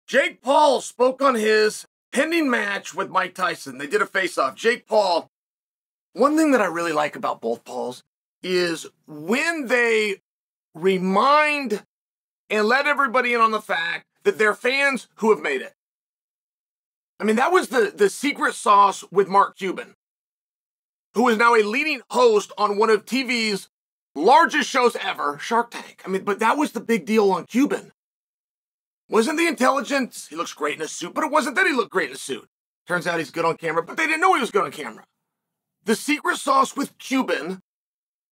Jake Paul spoke on his pending match with Mike Tyson. They did a face-off. Jake Paul, one thing that I really like about both Pauls is when they remind and let everybody in on the fact that they're fans who have made it. I mean, that was the secret sauce with Mark Cuban, who is now a leading host on one of TV's largest shows ever, Shark Tank. I mean, but that was the big deal on Cuban. Wasn't the intelligence, he looks great in a suit, but it wasn't that he looked great in a suit. Turns out he's good on camera, but they didn't know he was good on camera. The secret sauce with Cuban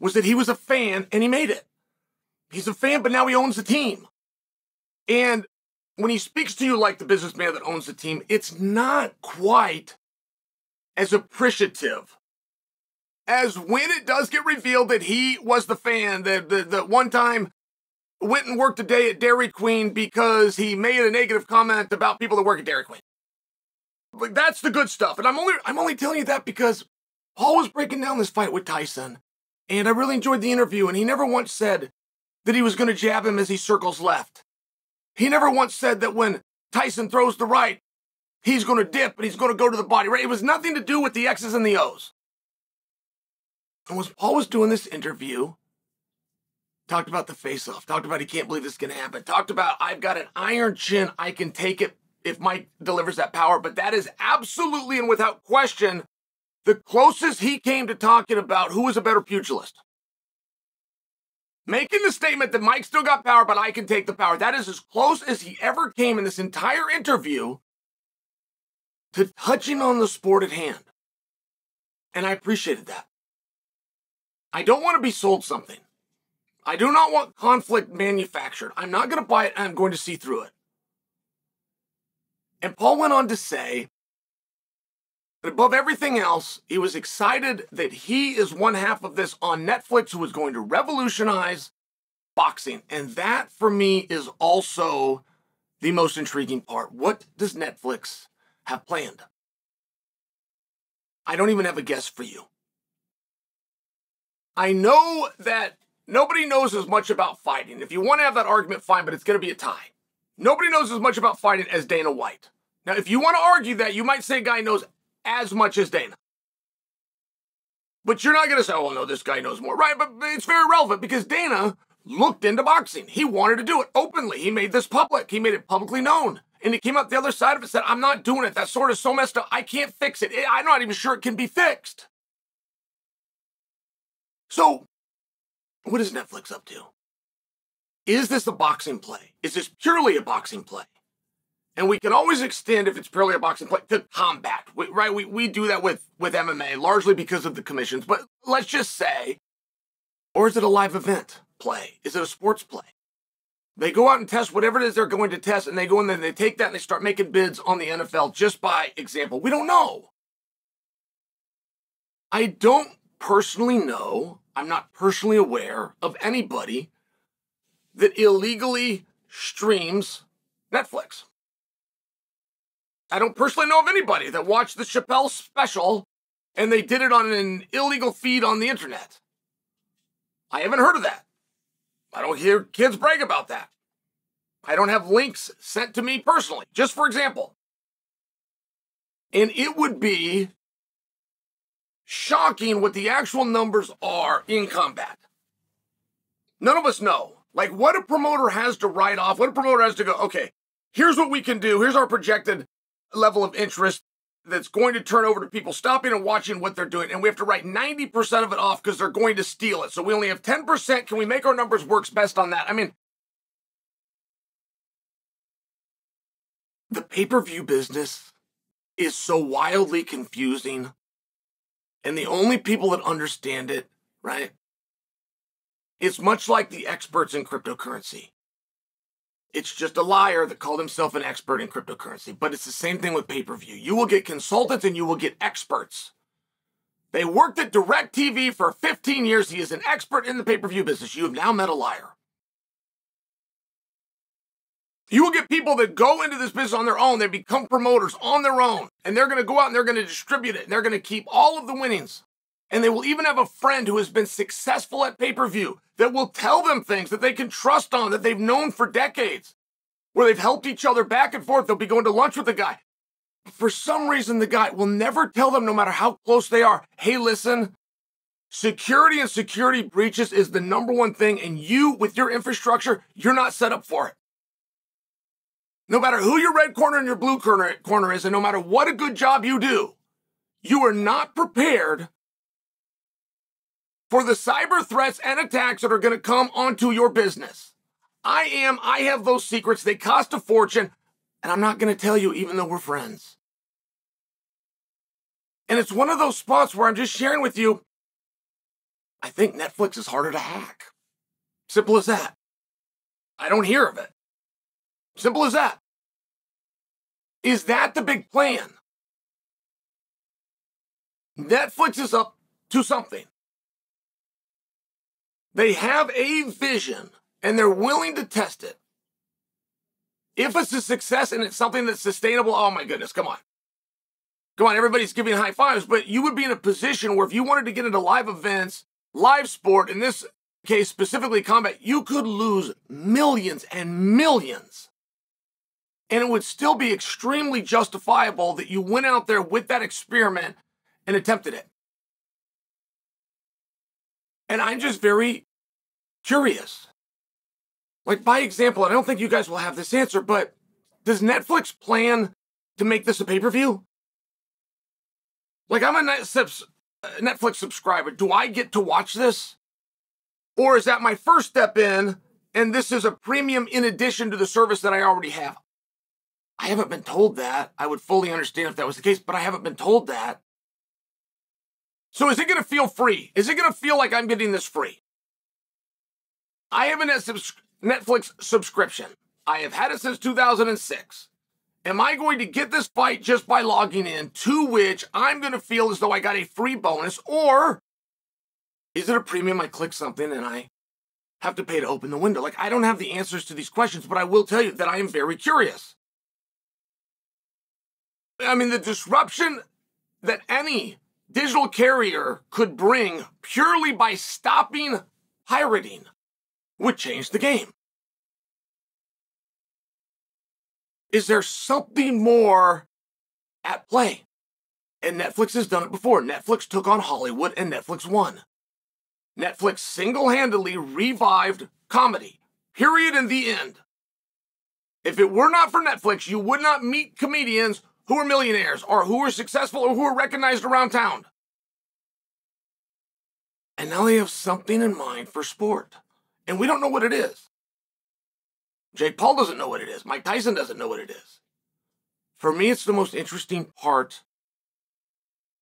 was that he was a fan and he made it. He's a fan, but now he owns the team. And when he speaks to you like the businessman that owns the team, it's not quite as appreciative as when it does get revealed that he was the fan that one time went and worked a day at Dairy Queen because he made a negative comment about people that work at Dairy Queen. Like, that's the good stuff. And I'm only telling you that because Paul was breaking down this fight with Tyson, and I really enjoyed the interview, and he never once said that he was going to jab him as he circles left. He never once said that when Tyson throws the right, he's going to dip and he's going to go to the body, right? It was nothing to do with the X's and the O's. And when Paul was doing this interview, talked about the face-off, talked about he can't believe this is going to happen, talked about I've got an iron chin, I can take it if Mike delivers that power, but that is absolutely and without question the closest he came to talking about who is a better pugilist. Making the statement that Mike still got power, but I can take the power. That is as close as he ever came in this entire interview to touching on the sport at hand. And I appreciated that. I don't want to be sold something. I do not want conflict manufactured. I'm not going to buy it, and I'm going to see through it. And Paul went on to say that above everything else, he was excited that he is one half of this on Netflix who is going to revolutionize boxing. And that, for me, is also the most intriguing part. What does Netflix have planned? I don't even have a guess for you. I know that nobody knows as much about fighting. If you want to have that argument, fine, but it's going to be a tie. Nobody knows as much about fighting as Dana White. Now, if you want to argue that, you might say a guy knows as much as Dana. But you're not going to say, oh, no, this guy knows more. Right, but it's very relevant because Dana looked into boxing. He wanted to do it openly. He made this public. He made it publicly known. And he came out the other side of it and said, I'm not doing it. That sort of so messed up. I can't fix it. I'm not even sure it can be fixed. So, what is Netflix up to? Is this a boxing play? Is this purely a boxing play? And we can always extend, if it's purely a boxing play, to combat, right? We do that with MMA, largely because of the commissions. But let's just say, or is it a live event play? Is it a sports play? They go out and test whatever it is they're going to test, and they go in there and they take that and they start making bids on the NFL just by example. We don't know. I don't personally know, I'm not personally aware of anybody that illegally streams Netflix. I don't personally know of anybody that watched the Chappelle special and they did it on an illegal feed on the internet. I haven't heard of that. I don't hear kids brag about that. I don't have links sent to me personally, just for example. And it would be shocking what the actual numbers are in combat. None of us know. Like, what a promoter has to write off, what a promoter has to go, okay, here's what we can do, here's our projected level of interest that's going to turn over to people stopping and watching what they're doing, and we have to write 90% of it off because they're going to steal it. So we only have 10%. Can we make our numbers work best on that? I mean, the pay-per-view business is so wildly confusing, and the only people that understand it, right, it's much like the experts in cryptocurrency. It's just a liar that called himself an expert in cryptocurrency. But it's the same thing with pay-per-view. You will get consultants and you will get experts. They worked at DirecTV for 15 years. He is an expert in the pay-per-view business. You have now met a liar. You will get people that go into this business on their own. They become promoters on their own. And they're going to go out and they're going to distribute it. And they're going to keep all of the winnings. And they will even have a friend who has been successful at pay-per-view that will tell them things that they can trust on, that they've known for decades. where they've helped each other back and forth. They'll be going to lunch with the guy. For some reason, the guy will never tell them, no matter how close they are, hey, listen, security and security breaches is the #1 thing, and you, with your infrastructure, you're not set up for it. No matter who your red corner and your blue corner is, and no matter what a good job you do, you are not prepared for the cyber threats and attacks that are going to come onto your business. I have those secrets. They cost a fortune, and I'm not going to tell you even though we're friends. And it's one of those spots where I'm just sharing with you, I think Netflix is harder to hack. Simple as that. I don't hear of it. Simple as that. Is that the big plan? Netflix is up to something. They have a vision, and they're willing to test it. If it's a success and it's something that's sustainable, oh my goodness, come on. Come on, everybody's giving high fives, but you would be in a position where if you wanted to get into live events, live sport, in this case specifically combat, you could lose millions and millions. And it would still be extremely justifiable that you went out there with that experiment and attempted it. And I'm just very curious. Like, by example, and I don't think you guys will have this answer, but does Netflix plan to make this a pay-per-view? Like, I'm a Netflix subscriber. Do I get to watch this? Or is that my first step in, and this is a premium in addition to the service that I already have? I haven't been told that. I would fully understand if that was the case, but I haven't been told that. So is it going to feel free? Is it going to feel like I'm getting this free? I have a Netflix subscription. I have had it since 2006. Am I going to get this fight just by logging in, to which I'm going to feel as though I got a free bonus, or is it a premium? I click something and I have to pay to open the window. Like, I don't have the answers to these questions, but I will tell you that I am very curious. I mean, the disruption that any digital carrier could bring purely by stopping pirating would change the game. Is there something more at play? And Netflix has done it before. Netflix took on Hollywood and Netflix won. Netflix single-handedly revived comedy. Period, in the end. If it were not for Netflix, you would not meet comedians who are millionaires or who are successful or who are recognized around town. And now they have something in mind for sport. And we don't know what it is. Jake Paul doesn't know what it is. Mike Tyson doesn't know what it is. For me, it's the most interesting part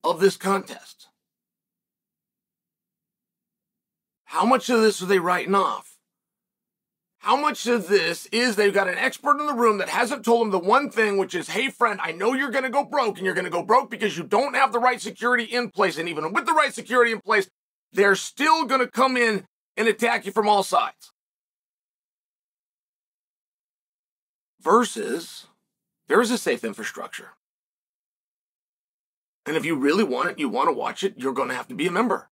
of this contest. How much of this are they writing off? How much of this is they've got an expert in the room that hasn't told them the one thing, which is, hey, friend, I know you're going to go broke, and you're going to go broke because you don't have the right security in place. And even with the right security in place, they're still going to come in and attack you from all sides. Versus, there is a safe infrastructure. And if you really want it, you want to watch it, you're going to have to be a member.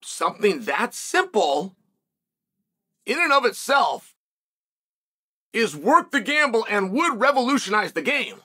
Something that simple, in and of itself, is worth the gamble and would revolutionize the game.